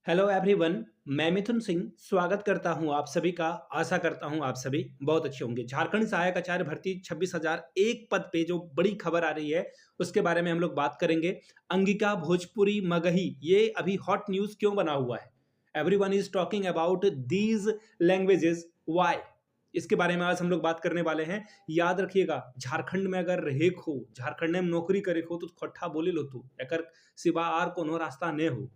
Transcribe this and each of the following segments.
Hello everyone. मैं मिथुन सिंह स्वागत करता हूं आप सभी का। आशा करता हूं आप सभी बहुत अच्छे होंगे। झारखंड सहायक आचार्य भर्ती 26,001 पद पे जो बड़ी खबर आ रही है उसके बारे में हम लोग बात करेंगे। अंगिका भोजपुरी मगही ये अभी हॉट न्यूज क्यों बना हुआ है? Everyone is talking about these languages, why? इसके बारे में आज हम लोग बात करने वाले हैं। याद रखिएगा, झारखंड में अगर रहेक हो, झारखंड में नौकरी करे हो तो खट्ठा बोले लो तू एकर सिवा आर कोनो रास्ता ने हो।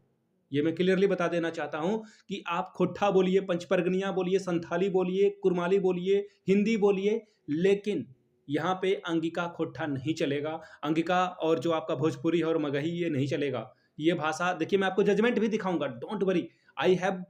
ये मैं क्लियरली बता देना चाहता हूं कि आप खोट्ठा बोलिए, पंचपरगनिया बोलिए, संथाली बोलिए, कुरमाली बोलिए, हिंदी बोलिए, लेकिन यहाँ पे अंगिका खोट्ठा नहीं चलेगा। अंगिका और जो आपका भोजपुरी है और मगही ये नहीं चलेगा। ये भाषा देखिए, मैं आपको जजमेंट भी दिखाऊंगा, don't worry. I have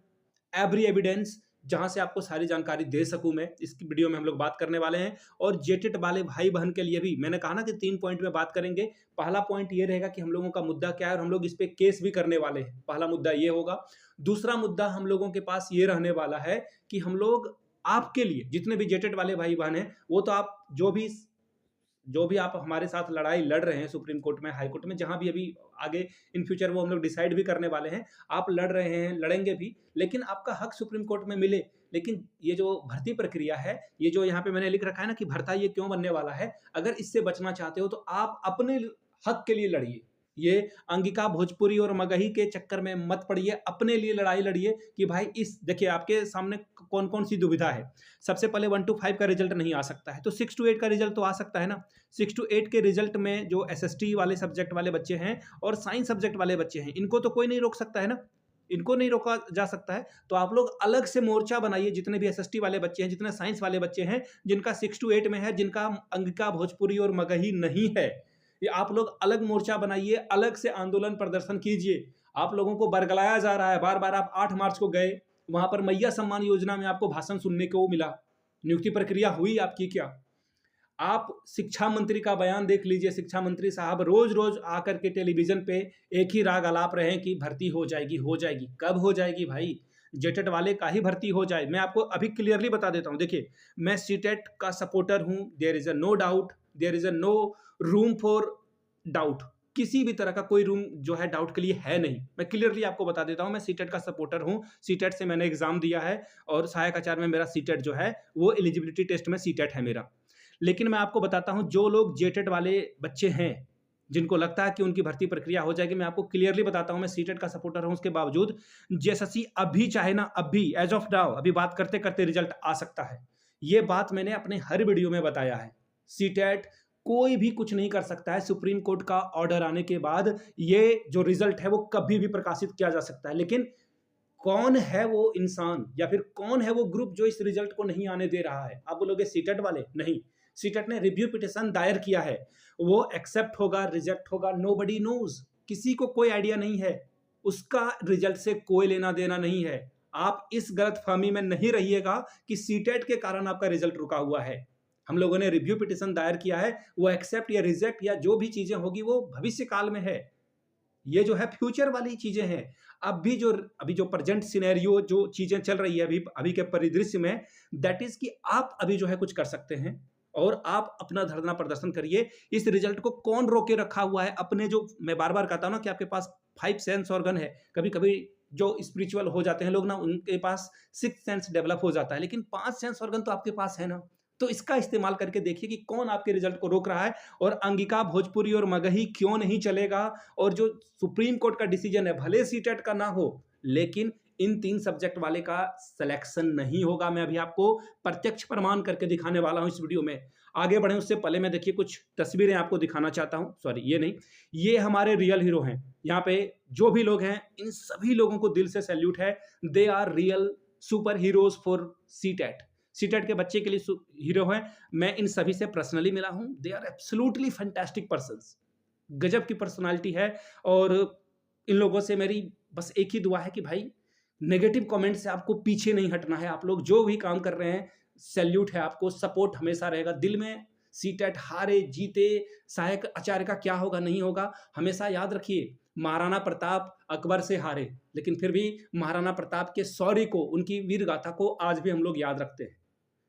every evidence जहां से आपको सारी जानकारी दे सकूं। मैं इस वीडियो में हम लोग बात करने वाले हैं। और जेटेट वाले भाई बहन के लिए भी मैंने कहा ना कि 3 पॉइंट में बात करेंगे। पहला पॉइंट ये रहेगा कि हम लोगों का मुद्दा क्या है और हम लोग इस पे केस भी करने वाले हैं। पहला मुद्दा ये होगा। दूसरा मुद्दा हम लोगों के पास ये रहने वाला है कि हम लोग आपके लिए, जितने भी जेटेट वाले भाई बहन हैं, वो तो आप जो भी आप हमारे साथ लड़ाई लड़ रहे हैं सुप्रीम कोर्ट में, हाई कोर्ट में, जहां भी अभी आगे इन फ्यूचर वो हम लोग डिसाइड भी करने वाले हैं। आप लड़ रहे हैं, लड़ेंगे भी, लेकिन आपका हक सुप्रीम कोर्ट में मिले। लेकिन ये जो भर्ती प्रक्रिया है, ये जो यहाँ पे मैंने लिख रखा है ना कि भर्ता ये क्यों बनने वाला है, अगर इससे बचना चाहते हो तो आप अपने हक के लिए लड़िए। ये अंगिका भोजपुरी और मगही के चक्कर में मत पड़िए, अपने लिए लड़ाई लड़िए कि भाई इस देखिए आपके सामने कौन कौन सी दुविधा है। सबसे पहले 1 to 5 का रिजल्ट नहीं आ सकता है तो 6 to 8 का रिजल्ट तो आ सकता है ना। 6 to 8 के रिजल्ट में जो एसएसटी वाले सब्जेक्ट वाले बच्चे हैं और साइंस सब्जेक्ट वाले बच्चे हैं, इनको तो कोई नहीं रोक सकता है ना, इनको नहीं रोका जा सकता है। तो आप लोग अलग से मोर्चा बनाइए, जितने भी एसएसटी वाले बच्चे हैं, जितने साइंस वाले बच्चे हैं, जिनका 6 to 8 में है, जिनका अंगिका भोजपुरी और मगही नहीं है, ये आप लोग अलग मोर्चा बनाइए, अलग से आंदोलन प्रदर्शन कीजिए। आप लोगों को बरगलाया जा रहा है बार बार। आप 8 मार्च को गए, वहां पर मैया सम्मान योजना में आपको भाषण सुनने को मिला, नियुक्ति प्रक्रिया हुई आपकी क्या? आप शिक्षा मंत्री का बयान देख लीजिए। शिक्षा मंत्री साहब रोज रोज आकर के टेलीविजन पे एक ही राग अलाप रहे हैं कि भर्ती हो जाएगी, हो जाएगी। कब हो जाएगी भाई? जेटेट वाले का ही भर्ती हो जाए। मैं आपको अभी क्लियरली बता देता हूं। देखिए, मैं सीटेट का सपोर्टर हूं। There is a no doubt, there is a no room for doubt. किसी भी तरह का कोई रूम जो है डाउट के लिए है नहीं। मैं क्लियरली आपको बता देता हूं, मैं सीटेट का सपोर्टर हूं। सीटेट से मैंने एग्जाम दिया है और सहायक आचार्य में मेरा सीटेट जो है वो एलिजिबिलिटी टेस्ट में सीटेट है मेरा। लेकिन मैं आपको बताता हूं, जो लोग जेटेट वाले बच्चे हैं, जिनको लगता है कि उनकी भर्ती प्रक्रिया हो जाएगी, मैं आपको क्लियरली बताता हूं, मैं सीटेट का सपोर्टर हूं। उसके बावजूद जेएसएससी अभी चाहे ना, अभी एज ऑफ नाउ, अभी बात करते करते रिजल्ट आ सकता है। ये बात मैंने अपने हर वीडियो में बताया है। सीटेट कोई भी कुछ नहीं कर सकता है। सुप्रीम कोर्ट का ऑर्डर आने के बाद ये जो रिजल्ट है वो कभी भी प्रकाशित किया जा सकता है। लेकिन कौन है वो इंसान या फिर कौन है वो ग्रुप जो इस रिजल्ट को नहीं आने दे रहा है? आप बोलोगे सीटेट वाले। नहीं, सीटेट ने रिव्यू पिटिशन दायर किया है। वो एक्सेप्ट होगा, रिजेक्ट होगा, नोबडी नोज। किसी को कोई आइडिया नहीं है। उसका रिजल्ट से कोई लेना देना नहीं है। आप इस गलतफहमी में नहीं रहिएगा कि सीटेट के कारण आपका रिजल्ट रुका हुआ है। हम लोगों ने रिव्यू पिटिशन दायर किया है, वो एक्सेप्ट या रिजेक्ट या जो भी चीजें होगी वो भविष्य काल में है। ये जो है फ्यूचर वाली चीजें हैं। अभी जो प्रेजेंट सिनेरियो जो चीजें चल रही है अभी अभी के परिदृश्य में, दैट इज कि आप अभी जो है कुछ कर सकते हैं और आप अपना धरना प्रदर्शन करिए। इस रिजल्ट को कौन रोके रखा हुआ है? अपने जो, मैं बार बार कहता हूं ना कि आपके पास 5 सेंस ऑर्गन है। कभी कभी जो स्पिरिचुअल हो जाते हैं लोग ना, उनके पास 6 सेंस डेवलप हो जाता है, लेकिन 5 सेंस ऑर्गन तो आपके पास है ना। तो इसका इस्तेमाल करके देखिए कि कौन आपके रिजल्ट को रोक रहा है और अंगिका भोजपुरी और मगही क्यों नहीं चलेगा। और जो सुप्रीम कोर्ट का डिसीजन है, भले सीटेट का ना हो, लेकिन इन 3 सब्जेक्ट वाले का सिलेक्शन नहीं होगा। मैं अभी आपको प्रत्यक्ष प्रमाण करके दिखाने वाला हूं इस वीडियो में। आगे बढ़े उससे पहले मैं देखिए कुछ तस्वीरें आपको दिखाना चाहता हूं। सॉरी, ये नहीं, ये हमारे रियल हीरो हैं। यहाँ पे जो भी लोग हैं, इन सभी लोगों को दिल से सैल्यूट है। They are real super heroes for CTET. CTET के बच्चे के लिए हीरो हैं। मैं इन सभी से पर्सनली मिला हूं। They are absolutely fantastic persons. गजब की पर्सनालिटी है। और इन लोगों से मेरी बस एक ही दुआ है कि भाई नेगेटिव कमेंट से आपको पीछे नहीं हटना है। आप लोग जो भी काम कर रहे हैं, सैल्यूट है आपको, सपोर्ट हमेशा रहेगा दिल में। सीटेट हारे जीते, सहायक आचार्य का क्या होगा नहीं होगा, हमेशा याद रखिए, महाराणा प्रताप अकबर से हारे, लेकिन फिर भी महाराणा प्रताप के शौर्य को, उनकी वीर गाथा को आज भी हम लोग याद रखते हैं।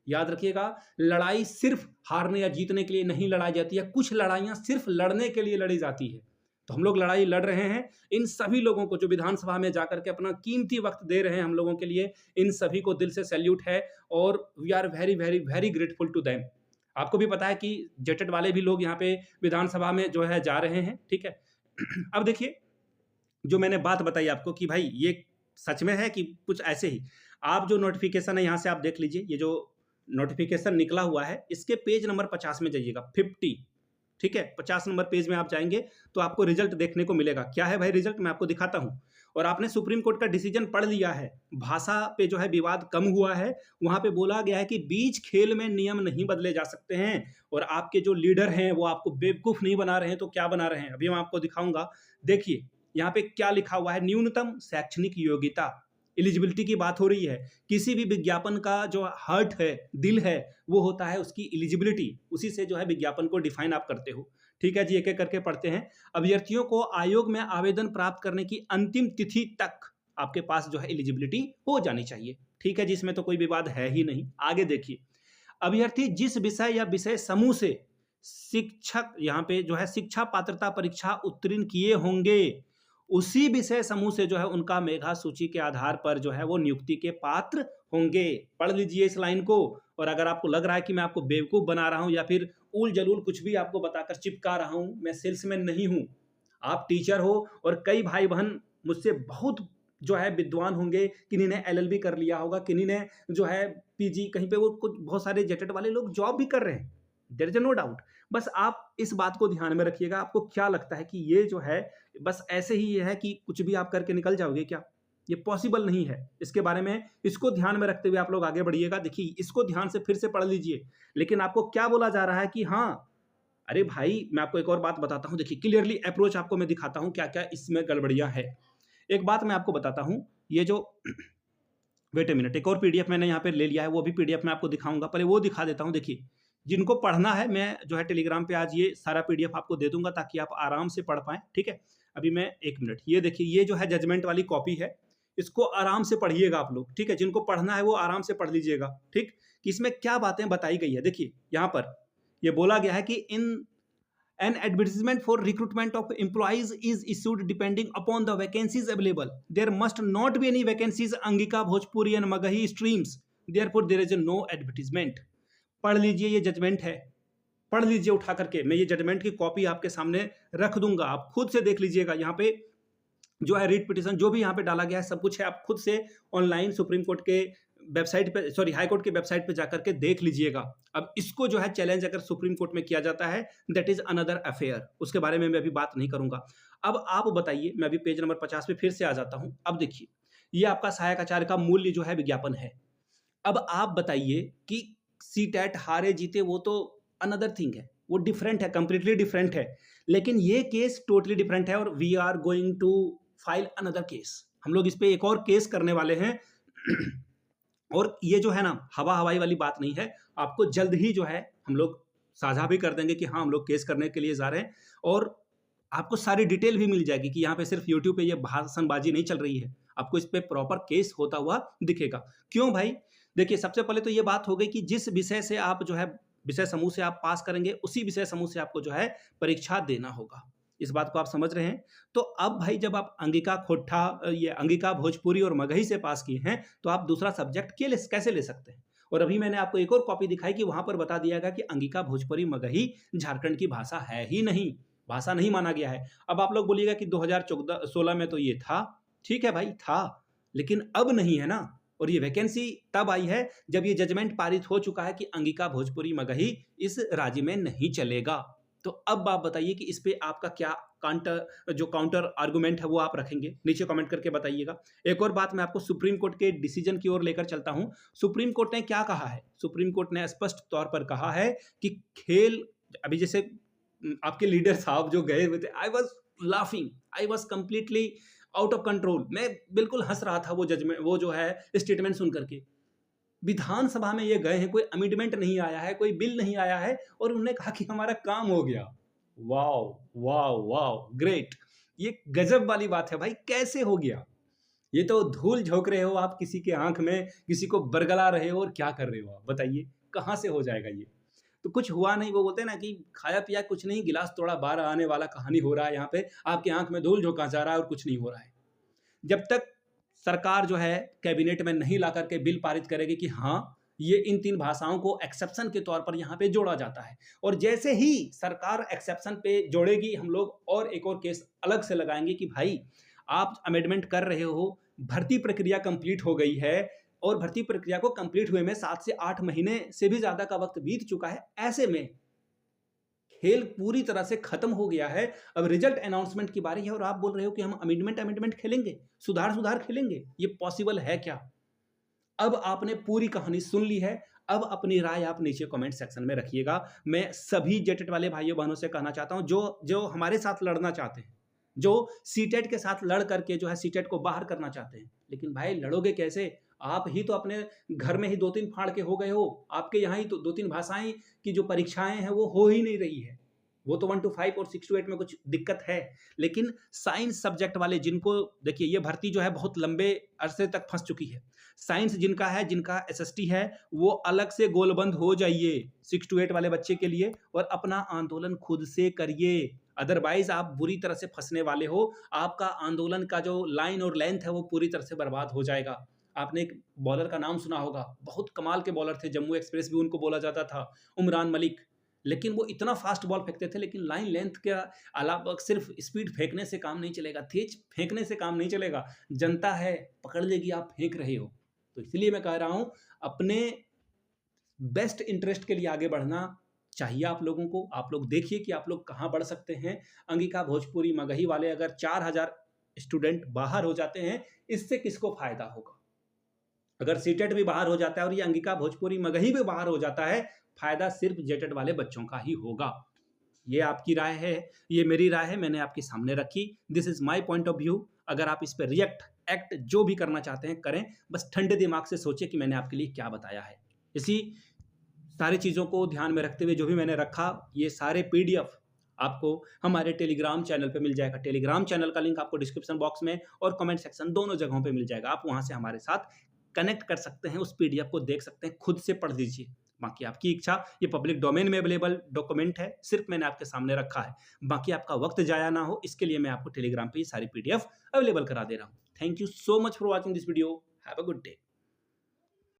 याद रखिएगा, लड़ाई सिर्फ हारने या जीतने के लिए नहीं लड़ाई जाती है। कुछ लड़ाइयां सिर्फ लड़ने के लिए लड़ी जाती है। तो हम लोग लड़ाई लड़ रहे हैं। इन सभी लोगों को जो विधानसभा में जाकर के अपना कीमती वक्त दे रहे हैं हम लोगों के लिए, इन सभी को दिल से सैल्यूट है और we are very very very grateful to them. आपको भी पता है कि जेटेड वाले भी लोग यहाँ पे विधानसभा में जो है जा रहे हैं, ठीक है। अब देखिए, जो मैंने बात बताई आपको कि भाई ये सच में है कि कुछ ऐसे ही, आप जो नोटिफिकेशन है यहाँ से आप देख लीजिए, ये जो नोटिफिकेशन निकला हुआ है इसके पेज नंबर 50 में जाइएगा, 50, ठीक है। 50 नंबर पेज में आप जाएंगे तो आपको रिजल्ट देखने को मिलेगा। क्या है भाई रिजल्ट, मैं आपको दिखाता हूँ। और आपने सुप्रीम कोर्ट का डिसीजन पढ़ लिया है, भाषा पे जो है विवाद कम हुआ है, वहां पे बोला गया है कि बीच खेल में नियम नहीं बदले जा सकते हैं, और आपके जो लीडर हैं वो आपको बेवकूफ नहीं बना रहे हैं, तो क्या बना रहे हैं अभी मैं आपको दिखाऊंगा। देखिए यहाँ पे क्या लिखा हुआ है, न्यूनतम शैक्षणिक योग्यता, एलिजिबिलिटी की बात हो रही है। किसी भी विज्ञापन का जो हार्ट है, दिल है, वो होता है उसकी एलिजिबिलिटी, उसी से जो है विज्ञापन को डिफाइन आप करते हो। ठीक है जी, एक एक करके पढ़ते हैं। अभ्यर्थियों को आयोग में आवेदन प्राप्त करने की अंतिम तिथि तक आपके पास जो है एलिजिबिलिटी हो जानी चाहिए। ठीक है जी, इसमें तो कोई विवाद है ही नहीं। आगे देखिए, अभ्यर्थी जिस विषय या विषय समूह से शिक्षक यहाँ पे जो है शिक्षा पात्रता परीक्षा उत्तीर्ण किए होंगे, उसी विषय समूह से जो है उनका मेधा सूची के आधार पर जो है वो नियुक्ति के पात्र होंगे। पढ़ लीजिए इस लाइन को। और अगर आपको लग रहा है कि मैं आपको बेवकूफ बना रहा हूं या फिर उल जलूल कुछ भी आपको बताकर चिपका रहा हूं, मैं सेल्समैन नहीं हूं। आप टीचर हो और कई भाई बहन मुझसे बहुत जो है विद्वान होंगे, किन्हीं ने एलएलबी कर लिया होगा, किन्हीं ने जो है पीजी, कहीं पे वो कुछ बहुत सारे जेटेट वाले लोग जॉब भी कर रहे हैं, देयर इज नो डाउट। बस आप इस बात को ध्यान में रखिएगा। आपको क्या लगता है कि ये जो है बस ऐसे ही है कि कुछ भी आप करके निकल जाओगे क्या? ये पॉसिबल नहीं है। इसके बारे में इसको ध्यान में रखते हुए आप लोग आगे बढ़िएगा। देखिए इसको ध्यान से फिर से पढ़ लीजिए। लेकिन आपको क्या बोला जा रहा है कि हाँ, अरे भाई मैं आपको एक और बात बताता हूँ। देखिए क्लियरली अप्रोच आपको मैं दिखाता हूँ क्या क्या इसमें गड़बड़ियाँ है। एक बात मैं आपको बताता हूँ, ये जो वेट अ मिनट, एक और पीडीएफ मैंने यहाँ पे ले लिया है, वो भी पीडीएफ मैं आपको दिखाऊंगा। पहले वो दिखा देता हूँ। देखिए जिनको पढ़ना है, मैं जो है टेलीग्राम पे आज ये सारा पीडीएफ आपको दे दूंगा ताकि आप आराम से पढ़ पाएं। ठीक है, अभी मैं एक मिनट, ये देखिए ये जो है जजमेंट वाली कॉपी है, इसको आराम से पढ़िएगा आप लोग। ठीक है, जिनको पढ़ना है वो आराम से पढ़ लीजिएगा। ठीक, कि इसमें क्या बातें बताई गई है। देखिए यहाँ पर ये बोला गया है कि इन an advertisement for recruitment of employees is issued depending upon the vacancies available. There must not be any vacancies Angika, Bhojpuri and Magahi streams. Therefore there is a no advertisement. पढ़ लीजिए, ये जजमेंट है, पढ़ लीजिए उठा करके। मैं ये जजमेंट की कॉपी आपके सामने रख दूंगा, आप खुद से देख लीजिएगा। यहाँ पे जो है रिट पिटिशन जो भी यहाँ पे डाला गया है सब कुछ है, आप खुद से ऑनलाइन सुप्रीम कोर्ट के वेबसाइट पे, सॉरी हाई कोर्ट के वेबसाइट पे जाकर के देख लीजिएगा। अब इसको जो है चैलेंज अगर सुप्रीम कोर्ट में किया जाता है, दैट इज अनदर अफेयर, उसके बारे में मैं अभी बात नहीं करूंगा। अब आप बताइए, मैं अभी पेज नंबर 50 पे फिर से आ जाता हूं। अब देखिए ये आपका सहायक आचार्य का मूल्य जो है विज्ञापन है। अब आप बताइए कि सीटेट हारे जीते वो तो अनदर थिंग है, वो डिफरेंट है, कंप्लीटली डिफरेंट है। लेकिन ये केस टोटली डिफरेंट है और we are going to file another case. हम लोग इस पे एक और केस करने वाले हैं। और ये जो है ना हवा हवाई वाली बात नहीं है, आपको जल्द ही जो है हम लोग साझा भी कर देंगे कि हाँ हम लोग केस करने के लिए जा रहे हैं। और आपको सारी डिटेल भी मिल जाएगी कि यहाँ पे सिर्फ यूट्यूब पे ये भाषणबाजी नहीं चल रही है, आपको इस पे प्रॉपर केस होता हुआ दिखेगा। क्यों भाई? देखिए सबसे पहले तो ये बात हो गई कि जिस विषय से आप जो है विषय समूह से आप पास करेंगे, उसी विषय समूह से आपको जो है परीक्षा देना होगा। इस बात को आप समझ रहे हैं? तो अब भाई जब आप अंगिका खोट्ठा, ये अंगिका, भोजपुरी और मगही से पास किए हैं, तो आप दूसरा सब्जेक्ट कैसे ले सकते हैं? और अभी मैंने आपको एक और कॉपी दिखाई कि वहां पर बता दिया गया कि अंगिका, भोजपुरी, मगही झारखंड की भाषा है ही नहीं, भाषा नहीं माना गया है। अब आप लोग बोलिएगा कि 2014-16 में तो ये था, ठीक है भाई था, लेकिन अब नहीं है ना। और ये वैकेंसी तब आई है जब ये जजमेंट पारित हो चुका है कि अंगिका, भोजपुरी, मगही इस राज्य में नहीं चलेगा। तो अब आप बताइए कि इस पे आपका क्या काउंटर आर्गुमेंट है वो आप रखेंगे, नीचे कमेंट करके बताइएगा। एक और बात मैं आपको सुप्रीम कोर्ट के डिसीजन की ओर लेकर चलता हूं। सुप्रीम कोर्ट ने क्या कहा है? सुप्रीम कोर्ट ने स्पष्ट तौर पर कहा है कि खेल, अभी जैसे आपके लीडर साहब जो गए हुए थे, I was laughing, I was completely out of control, मैं बिल्कुल हंस रहा था वो जजमेंट, वो जो है स्टेटमेंट सुन करके। विधानसभा में ये गए हैं, कोई अमेंडमेंट नहीं आया है, कोई बिल नहीं आया है, और उन्होंने कहा कि हमारा काम हो गया। Wow wow wow, great. ये गजब वाली बात है भाई, कैसे हो गया? ये तो धूल झोंक रहे हो आप किसी के आंख में, किसी को बरगला रहे हो, और क्या कर रहे हो आप बताइए, कहां से हो जाएगा ये? तो कुछ हुआ नहीं, वो बोलते हैं ना कि खाया पिया कुछ नहीं, गिलास तोड़ा बाहर आने वाला कहानी हो रहा है यहाँ पे, आपकी आँख में धूल झोंका जा रहा है और कुछ नहीं हो रहा है। जब तक सरकार जो है कैबिनेट में नहीं ला करके बिल पारित करेगी कि हाँ, ये इन 3 भाषाओं को एक्सेप्शन के तौर पर यहाँ पे जोड़ा जाता है, और जैसे ही सरकार एक्सेप्शन पे जोड़ेगी, हम लोग और एक और केस अलग से लगाएँगे कि भाई आप अमेंडमेंट कर रहे हो, भर्ती प्रक्रिया कंप्लीट हो गई है और भर्ती प्रक्रिया को कंप्लीट हुए में 7 से 8 महीने से भी ज़्यादा का वक़्त बीत चुका है। ऐसे में खेल पूरी तरह से खत्म हो गया है। अब रिजल्ट अनाउंसमेंट की बारी है और आप बोल रहे हो कि हम अमेंडमेंट खेलेंगे, सुधार खेलेंगे। ये पॉसिबल है क्या? अब आपने पूरी कहानी सुन ली है। अब अपनी राय आप नीचे कमेंट सेक्शन में रखिएगा। मैं सभी जेटेट वाले भाइयों-बहनों से कहना चाहता हूँ, जो जो हमारे साथ लड़ना चाहते हैं, जो सीटेट के साथ लड़ करके जो है सीटेट को बाहर करना चाहते हैं। लेकिन भाई लड़ोगे कैसे? आप ही तो अपने घर में ही 2-3 फाड़ के हो गए हो। आपके यहाँ ही तो 2-3 भाषाएँ की जो परीक्षाएँ हैं वो हो ही नहीं रही है। वो तो 1 टू 5 और 6 टू 8 में कुछ दिक्कत है। लेकिन साइंस सब्जेक्ट वाले जिनको देखिए, ये भर्ती जो है बहुत लंबे अरसे तक फँस चुकी है। साइंस जिनका है, जिनका एसएसटी है, वो अलग से गोलबंद हो जाइए 6 टू 8 वाले बच्चे के लिए और अपना आंदोलन खुद से करिए। अदरवाइज़ आप बुरी तरह से फँसने वाले हो। आपका आंदोलन का जो लाइन और लेंथ है वो पूरी तरह से बर्बाद हो जाएगा। आपने एक बॉलर का नाम सुना होगा, बहुत कमाल के बॉलर थे, जम्मू एक्सप्रेस भी उनको बोला जाता था, उमरान मलिक। लेकिन वो इतना फ़ास्ट बॉल फेंकते थे, लेकिन लाइन लेंथ के अलावा सिर्फ़ स्पीड फेंकने से काम नहीं चलेगा, तेज़ फेंकने से काम नहीं चलेगा। जनता है, पकड़ लेगी आप फेंक रहे हो। तो इसलिए मैं कह रहा हूँ, अपने बेस्ट इंटरेस्ट के लिए आगे बढ़ना चाहिए आप लोगों को। आप लोग देखिए कि आप लोग कहाँ बढ़ सकते हैं। अंगिका भोजपुरी मगही वाले अगर 4000 स्टूडेंट बाहर हो जाते हैं, इससे किसको फ़ायदा होगा? अगर सीटेट भी बाहर हो जाता है और ये अंगिका भोजपुरी मगही भी बाहर हो जाता है, फ़ायदा सिर्फ़ जेटेट वाले बच्चों का ही होगा। ये आपकी राय है, ये मेरी राय है, मैंने आपके सामने रखी। This is my point of view. अगर आप इस पे रिएक्ट, एक्ट जो भी करना चाहते हैं करें, बस ठंडे दिमाग से सोचिए कि मैंने आपके लिए क्या बताया है। इसी सारी चीज़ों को ध्यान में रखते हुए जो भी मैंने रखा, ये सारे पीडीएफ आपको हमारे टेलीग्राम चैनल पे मिल जाएगा। टेलीग्राम चैनल का लिंक आपको डिस्क्रिप्शन बॉक्स में और कमेंट सेक्शन दोनों जगहों पे मिल जाएगा। आप वहाँ से हमारे साथ कनेक्ट कर सकते हैं, उस पीडीएफ को देख सकते हैं, खुद से पढ़ लीजिए। बाकी आपकी इच्छा, ये पब्लिक डोमेन में अवेलेबल डॉक्यूमेंट है, सिर्फ़ मैंने आपके सामने रखा है। बाकी आपका वक़्त ज़ाया ना हो, इसके लिए मैं आपको टेलीग्राम पे ये सारी पीडीएफ अवेलेबल करा दे रहा हूँ। Thank you so much for watching this video. Have a good day.